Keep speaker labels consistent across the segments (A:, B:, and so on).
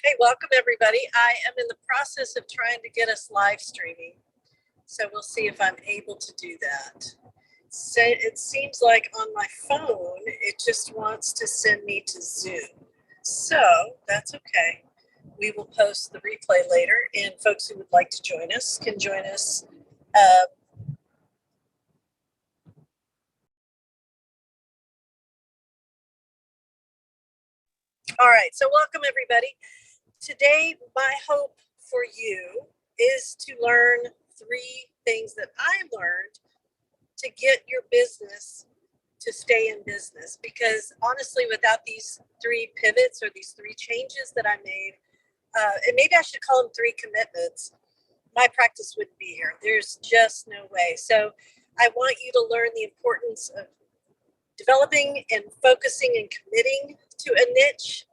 A: Hey, welcome everybody. I am in the process of trying to get us live streaming. So we'll see if I'm able to do that. So it seems like on my phone, it just wants to send me to Zoom. So that's okay. We will post the replay later, and folks who would like to join us can join us. All right, so welcome everybody. Today, my hope for you is to learn 3 things that I learned to get your business to stay in business. Because honestly, without these 3 pivots or these 3 changes that I made, and maybe I should call them 3 commitments, my practice wouldn't be here. There's just no way. So I want you to learn the importance of developing and focusing and committing to a niche.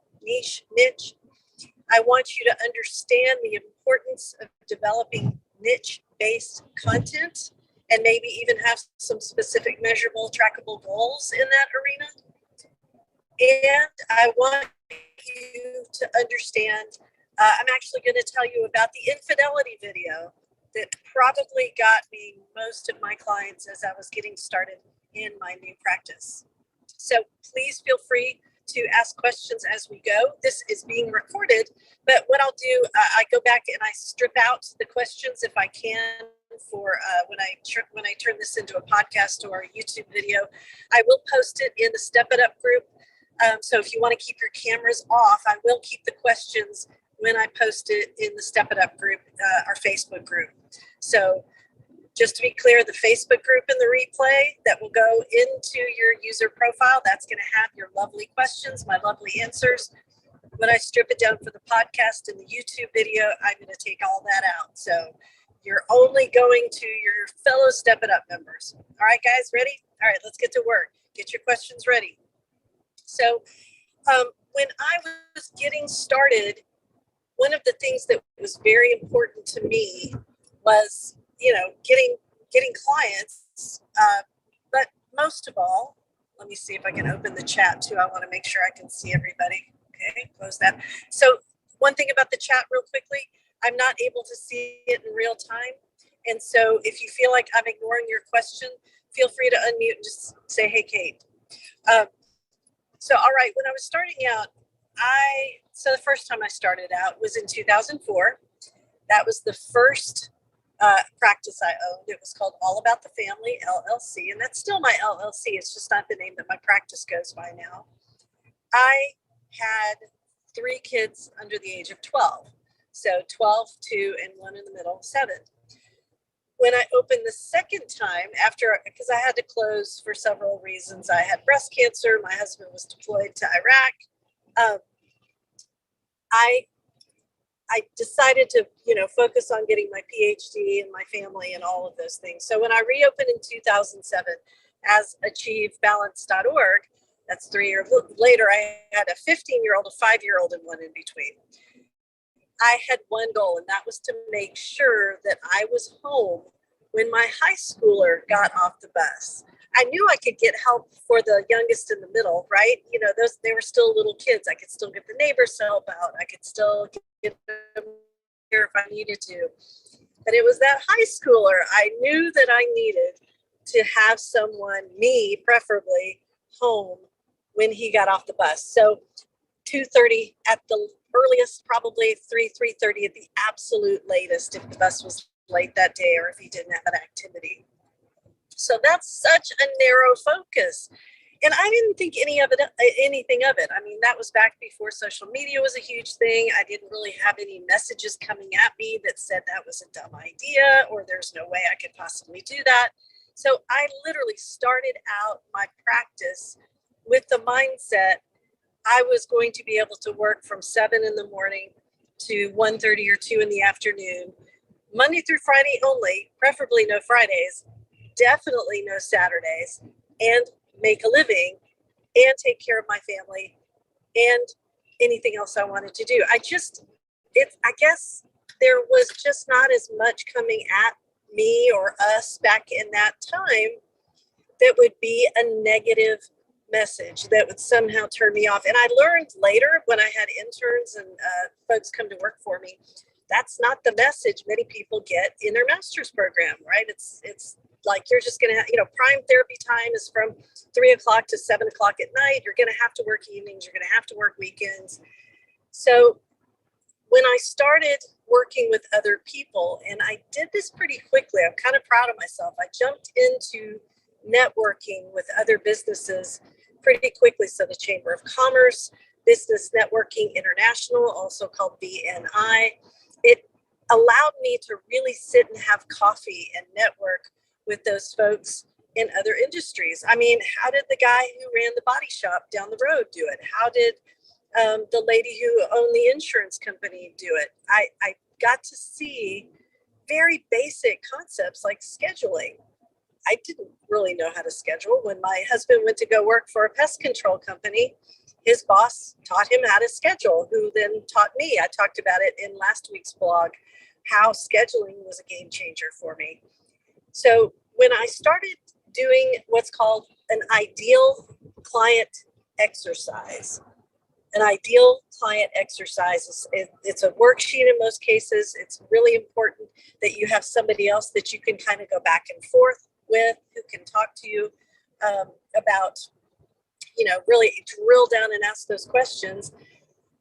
A: I want you to understand the importance of developing niche-based content and maybe even have some specific measurable, trackable goals in that arena. And I want you to understand, I'm actually going to tell you about the infidelity video that probably got me most of my clients as I was getting started in my new practice. So please feel free to ask questions as we go. This is being recorded, but what I'll do, I go back and I strip out the questions if I can for when I turn this into a podcast or a YouTube video. I will post it in the Step It Up group. So if you want to keep your cameras off, I will keep the questions when I post it in the Step It Up group, our Facebook group. So just to be clear, the Facebook group and the replay that will go into your user profile, that's going to have your lovely questions, my lovely answers. When I strip it down for the podcast and the YouTube video, I'm going to take all that out. So you're only going to your fellow Step It Up members. All right, guys, ready? All right, let's get to work. Get your questions ready. So when I was getting started, one of the things that was very important to me was, getting clients. But most of all, let me see if I can open the chat too. I want to make sure I can see everybody. Okay, close that. So one thing about the chat real quickly, I'm not able to see it in real time. And so if you feel like I'm ignoring your question, feel free to unmute and just say, hey, Kate. So, all right, when I was starting out, the first time I started out was in 2004. That was the first practice I owned. It was called All About the Family, LLC, and that's still my LLC. It's just not the name that my practice goes by now. I had 3 kids under the age of 12. So 12, 2, and 1 in the middle, 7. When I opened the second time, because I had to close for several reasons. I had breast cancer. My husband was deployed to Iraq. I decided to, focus on getting my PhD and my family and all of those things. So when I reopened in 2007 as achievebalance.org, that's 3 years later, I had a 15-year-old, a 5-year-old, and 1 in between. I had one goal, and that was to make sure that I was home when my high schooler got off the bus. I knew I could get help for the youngest in the middle, right? They were still little kids. I could still get the neighbors to help out. I could still get them here if I needed to. But it was that high schooler I knew that I needed to have someone, me preferably, home when he got off the bus. So 2:30 at the earliest, probably 3:30 at the absolute latest if the bus was late that day or if he didn't have an activity. So that's such a narrow focus. And I didn't think anything of it. I mean, that was back before social media was a huge thing. I didn't really have any messages coming at me that said that was a dumb idea or there's no way I could possibly do that. So I literally started out my practice with the mindset I was going to be able to work from 7 in the morning to 1:30 or 2 in the afternoon, Monday through Friday only, preferably no Fridays, definitely no Saturdays, and make a living and take care of my family and anything else I wanted to do. I guess there was just not as much coming at me or us back in that time that would be a negative message that would somehow turn me off. And I learned later when I had interns and folks come to work for me, that's not the message many people get in their master's program, right? It's like you're just going to have, prime therapy time is from 3 o'clock to 7 o'clock at night. You're going to have to work evenings. You're going to have to work weekends. So when I started working with other people, and I did this pretty quickly, I'm kind of proud of myself. I jumped into networking with other businesses pretty quickly. So the Chamber of Commerce, Business Networking International, also called BNI, it allowed me to really sit and have coffee and network with those folks in other industries. I mean, how did the guy who ran the body shop down the road do it? How did the lady who owned the insurance company do it? I got to see very basic concepts like scheduling. I didn't really know how to schedule. When my husband went to go work for a pest control company, his boss taught him how to schedule, who then taught me. I talked about it in last week's blog, how scheduling was a game changer for me. So when I started doing what's called an ideal client exercise, it's a worksheet in most cases. It's really important that you have somebody else that you can kind of go back and forth with, who can talk to you about, really drill down and ask those questions.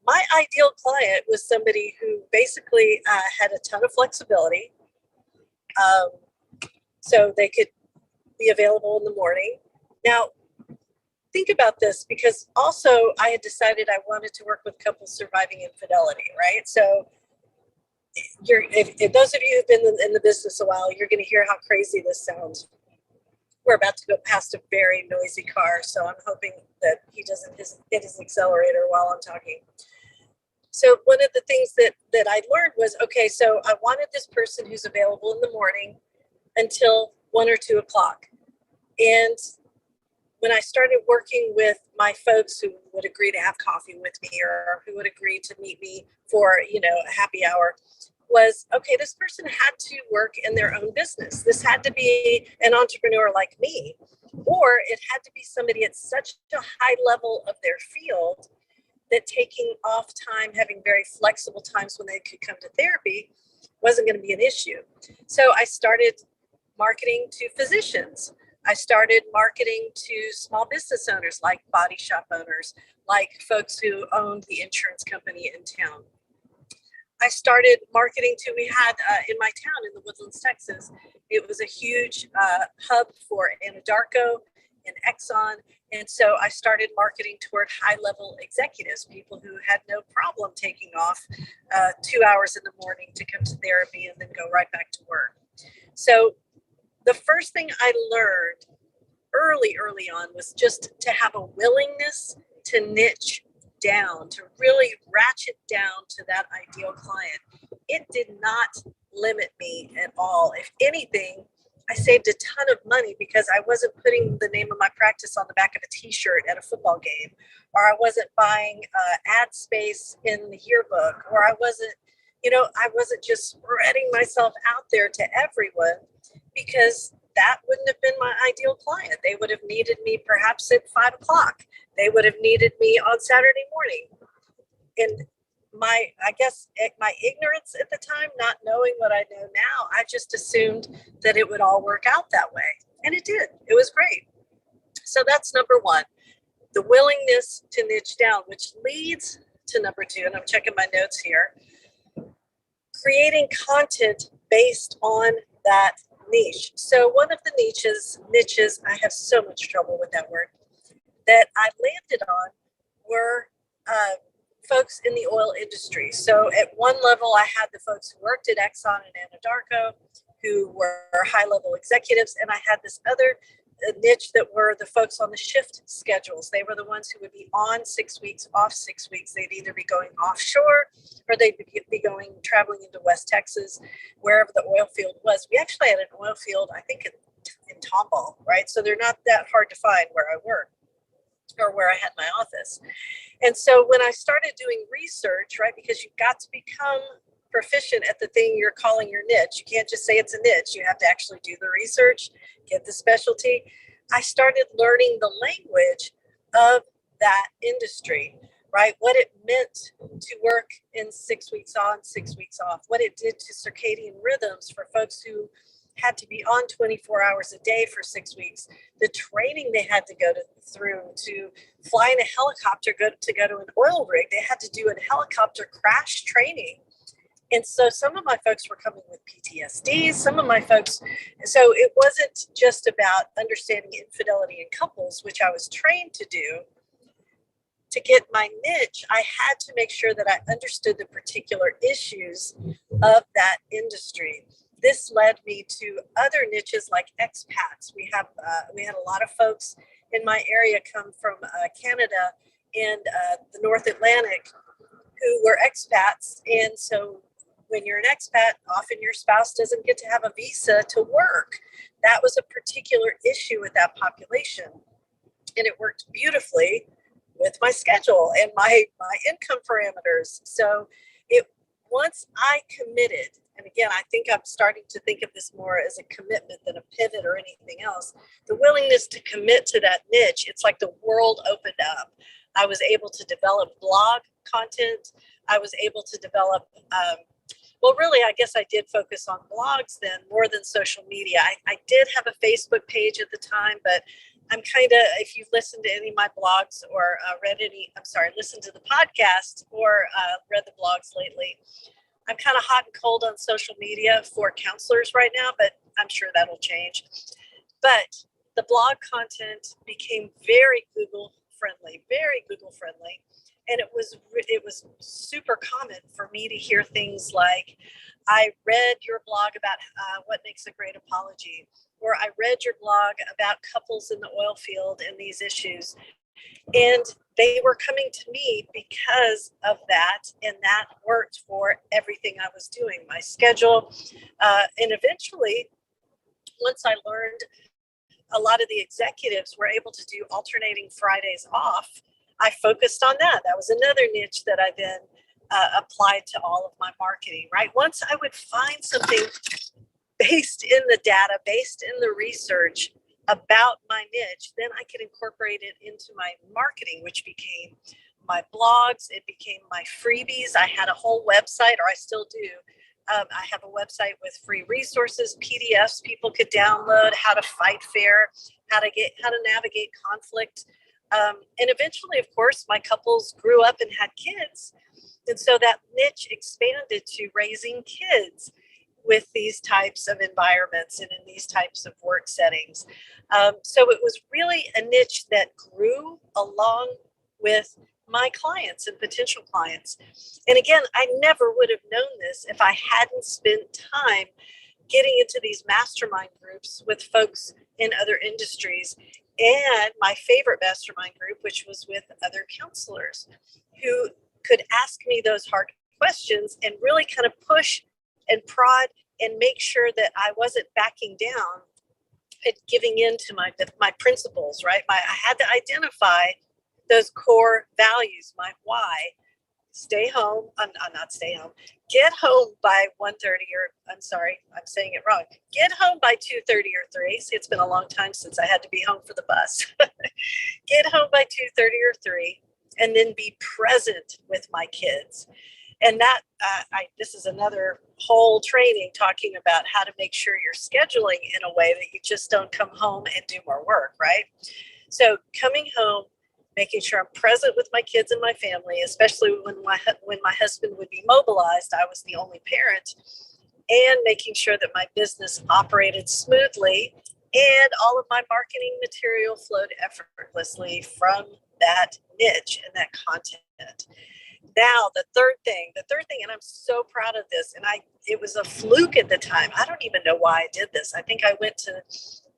A: My ideal client was somebody who basically had a ton of flexibility. So they could be available in the morning. Now, think about this, because also I had decided I wanted to work with couples surviving infidelity, right? So if those of you who've been in the business a while, you're going to hear how crazy this sounds. We're about to go past a very noisy car, so I'm hoping that he doesn't hit his accelerator while I'm talking. So one of the things that I learned was, okay, so I wanted this person who's available in the morning until 1 or 2 o'clock. And when I started working with my folks who would agree to have coffee with me, or who would agree to meet me for, a happy hour, was, okay, this person had to work in their own business. This had to be an entrepreneur like me, or it had to be somebody at such a high level of their field that taking off time, having very flexible times when they could come to therapy, wasn't going to be an issue. So I started marketing to physicians. I started marketing to small business owners, like body shop owners, like folks who owned the insurance company in town. I started marketing to, we had in my town in the Woodlands, Texas, it was a huge hub for Anadarko and Exxon. And so I started marketing toward high-level executives, people who had no problem taking off 2 hours in the morning to come to therapy and then go right back to work. So the first thing I learned early on was just to have a willingness to niche down, to really ratchet down to that ideal client. It did not limit me at all. If anything, I saved a ton of money because I wasn't putting the name of my practice on the back of a t-shirt at a football game, or I wasn't buying ad space in the yearbook, or I wasn't just spreading myself out there to everyone, because that wouldn't have been my ideal client. They would have needed me perhaps at 5 o'clock. They would have needed me on Saturday morning. And my ignorance at the time, not knowing what I know now, I just assumed that it would all work out that way. And it did. It was great. So that's number one, the willingness to niche down, which leads to number two, and I'm checking my notes here, creating content based on that niche. So one of the niches, I have so much trouble with that word, that I landed on were folks in the oil industry. So at one level, I had the folks who worked at Exxon and Anadarko, who were high-level executives, and I had this other niche that were the folks on the shift schedules. They were the ones who would be on 6 weeks, off 6 weeks. They'd either be going offshore, or they'd be traveling into West Texas, wherever the oil field was. We actually had an oil field, I think, in Tomball, right? So they're not that hard to find where I work, or where I had my office. And so when I started doing research, right, because you've got to become proficient at the thing you're calling your niche. You can't just say it's a niche. You have to actually do the research, get the specialty. I started learning the language of that industry, right? What it meant to work in 6 weeks on, 6 weeks off, what it did to circadian rhythms for folks who had to be on 24 hours a day for 6 weeks, the training they had to through to fly in a helicopter, to go to an oil rig. They had to do a helicopter crash training. And so some of my folks were coming with PTSD, some of my folks, so it wasn't just about understanding infidelity in couples, which I was trained to do. To get my niche, I had to make sure that I understood the particular issues of that industry. This led me to other niches like expats. We had a lot of folks in my area come from Canada and the North Atlantic who were expats. And so when you're an expat, often your spouse doesn't get to have a visa to work. That was a particular issue with that population. And it worked beautifully with my schedule and my income parameters. So once I committed, and again, I think I'm starting to think of this more as a commitment than a pivot or anything else, the willingness to commit to that niche, it's like the world opened up. I was able to develop blog content. I was able to develop, really, I guess I did focus on blogs then more than social media. I did have a Facebook page at the time, but I'm kind of, if you've listened to any of my blogs or listened to the podcast or read the blogs lately, I'm kind of hot and cold on social media for counselors right now, but I'm sure that'll change. But the blog content became very Google friendly. And it was super common for me to hear things like, I read your blog about what makes a great apology, or I read your blog about couples in the oil field and these issues. And they were coming to me because of that, and that worked for everything I was doing, my schedule. And eventually, once I learned a lot of the executives were able to do alternating Fridays off, I focused on that. That was another niche that I then applied to all of my marketing, right? Once I would find something based in the data, based in the research about my niche, then I could incorporate it into my marketing, which became my blogs. It became my freebies. I had a whole website, or I still do. I have a website with free resources, PDFs people could download, how to fight fair, how to navigate conflict. And eventually, of course, my couples grew up and had kids. And so that niche expanded to raising kids with these types of environments and in these types of work settings. So it was really a niche that grew along with my clients and potential clients. And again, I never would have known this if I hadn't spent time getting into these mastermind groups with folks in other industries, and my favorite mastermind group, which was with other counselors who could ask me those hard questions and really kind of push and prod and make sure that I wasn't backing down and giving in to my principles, right? I had to identify those core values, my why. Stay home, not stay home, get home by 1:30, or I'm sorry, I'm saying it wrong. Get home by 2:30 or 3. See, it's been a long time since I had to be home for the bus. Get home by 2:30 or 3, and then be present with my kids. And that, this is another whole training talking about how to make sure you're scheduling in a way that you just don't come home and do more work, right? So coming home, making sure I'm present with my kids and my family, especially when my husband would be mobilized, I was the only parent, and making sure that my business operated smoothly and all of my marketing material flowed effortlessly from that niche and that content. Now, the third thing, and I'm so proud of this, and it was a fluke at the time. I don't even know why I did this. I think I went to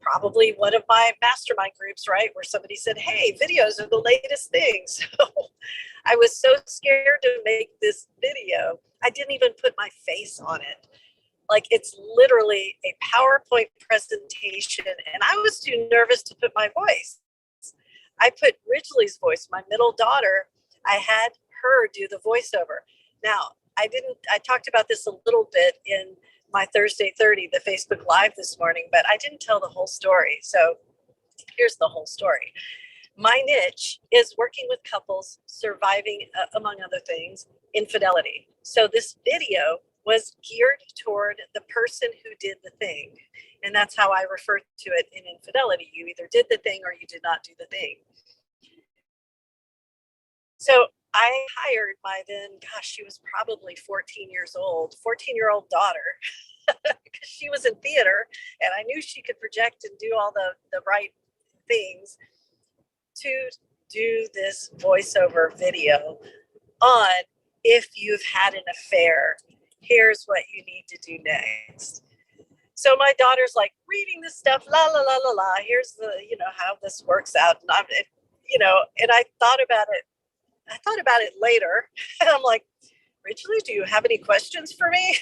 A: probably one of my mastermind groups, right, where somebody said, hey, videos are the latest thing. So I was so scared to make this video, I didn't even put my face on it. Like, it's literally a PowerPoint presentation, and I was too nervous to put my voice. I put Ridgely's voice, my middle daughter. I had her do the voiceover. Now, I talked about this a little bit in my Thursday 30, the Facebook Live this morning, but I didn't tell the whole story. So here's the whole story. My niche is working with couples surviving, among other things, infidelity. So this video was geared toward the person who did the thing. And that's how I refer to it in infidelity. You either did the thing or you did not do the thing. So I hired my then, gosh, she was probably 14 years old, 14-year-old daughter, because she was in theater and I knew she could project and do all the right things, to do this voiceover video on, if you've had an affair, here's what you need to do next. So my daughter's like reading this stuff, la la la la la. Here's the, how this works out, and and I thought about it. I thought about it later, and I'm like, Rachel, do you have any questions for me?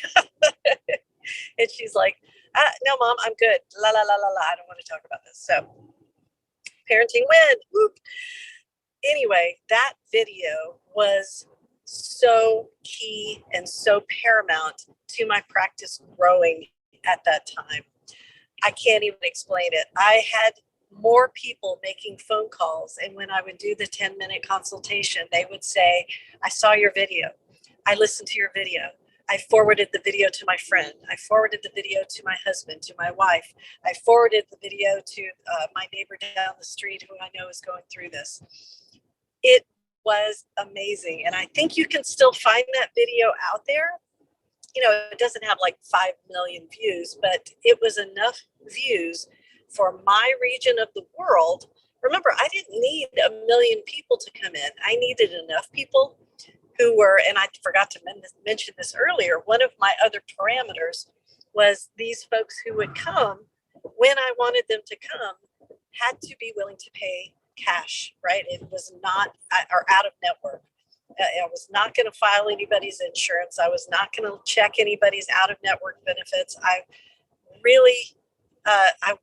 A: And she's like, no, Mom, I'm good. La la la la la. I don't want to talk about this. So parenting win. Whoop. Anyway, that video was so key and so paramount to my practice growing at that time. I can't even explain it. I had more people making phone calls, and when I would do the 10-minute consultation, they would say, I saw your video. I listened to your video. I forwarded the video to my friend. I forwarded the video to my husband, to my wife. I forwarded the video to my neighbor down the street who I know is going through this. It was amazing. And I think you can still find that video out there. It doesn't have like 5 million views, but it was enough views for my region of the world. Remember, I didn't need 1 million people to come in. I needed enough people who were, and I forgot to mention this earlier, one of my other parameters was these folks who would come when I wanted them to come had to be willing to pay cash, right? It was not, or out of network. I was not going to file anybody's insurance. I was not going to check anybody's out of network benefits. I really, I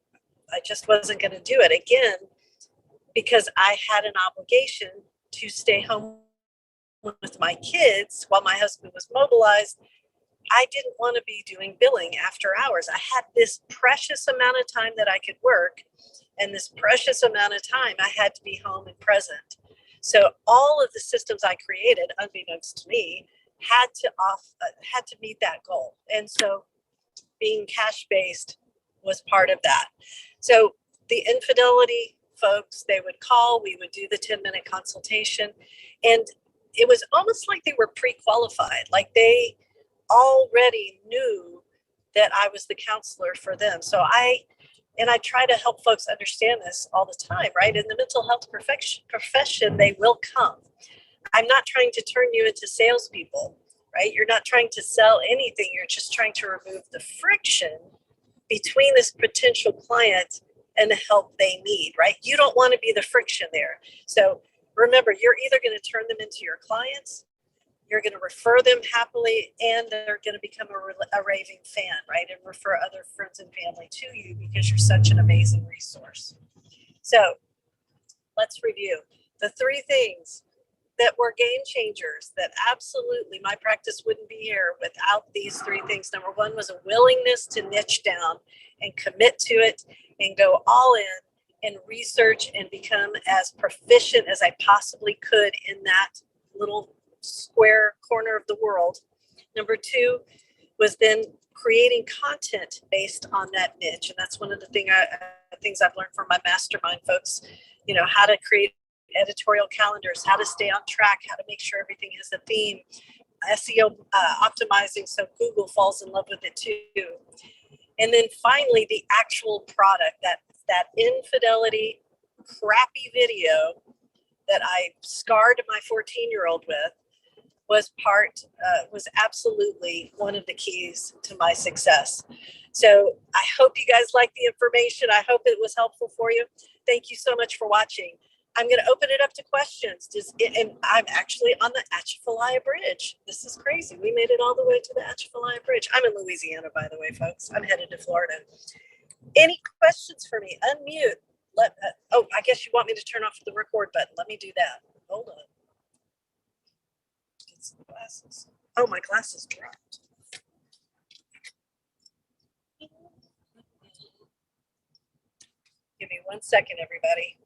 A: just wasn't going to do it again, because I had an obligation to stay home with my kids while my husband was mobilized. I didn't want to be doing billing after hours. I had this precious amount of time that I could work, and this precious amount of time I had to be home and present. So all of the systems I created, unbeknownst to me, had to meet that goal. And so being cash-based was part of that. So the infidelity folks, they would call, we would do the 10-minute consultation, and it was almost like they were pre-qualified, like they already knew that I was the counselor for them. So I try to help folks understand this all the time, right? In the mental health profession, they will come. I'm not trying to turn you into salespeople, right? You're not trying to sell anything. You're just trying to remove the friction between this potential client and the help they need, right? You don't want to be the friction there. So remember, you're either going to turn them into your clients, you're going to refer them happily, and they're going to become a raving fan, right? And refer other friends and family to you because you're such an amazing resource. So let's review the 3 things that were game changers, that absolutely my practice wouldn't be here without these 3 things. Number 1 was a willingness to niche down and commit to it and go all in and research and become as proficient as I possibly could in that little square corner of the world. Number 2 was then creating content based on that niche. And that's one of the things I've learned from my mastermind folks, how to create editorial calendars, how to stay on track, how to make sure everything has a theme, SEO optimizing so Google falls in love with it too. And then finally, the actual product, that infidelity crappy video that I scarred my 14-year-old with, was absolutely one of the keys to my success. So I hope you guys like the information. I hope it was helpful for you. Thank you so much for watching. I'm going to open it up to questions. And I'm actually on the Atchafalaya Bridge. This is crazy. We made it all the way to the Atchafalaya Bridge. I'm in Louisiana, by the way, folks. I'm headed to Florida. Any questions for me? Unmute. I guess you want me to turn off the record button. Let me do that. Hold on. Get some glasses. Oh, my glasses dropped. Give me 1 second, everybody.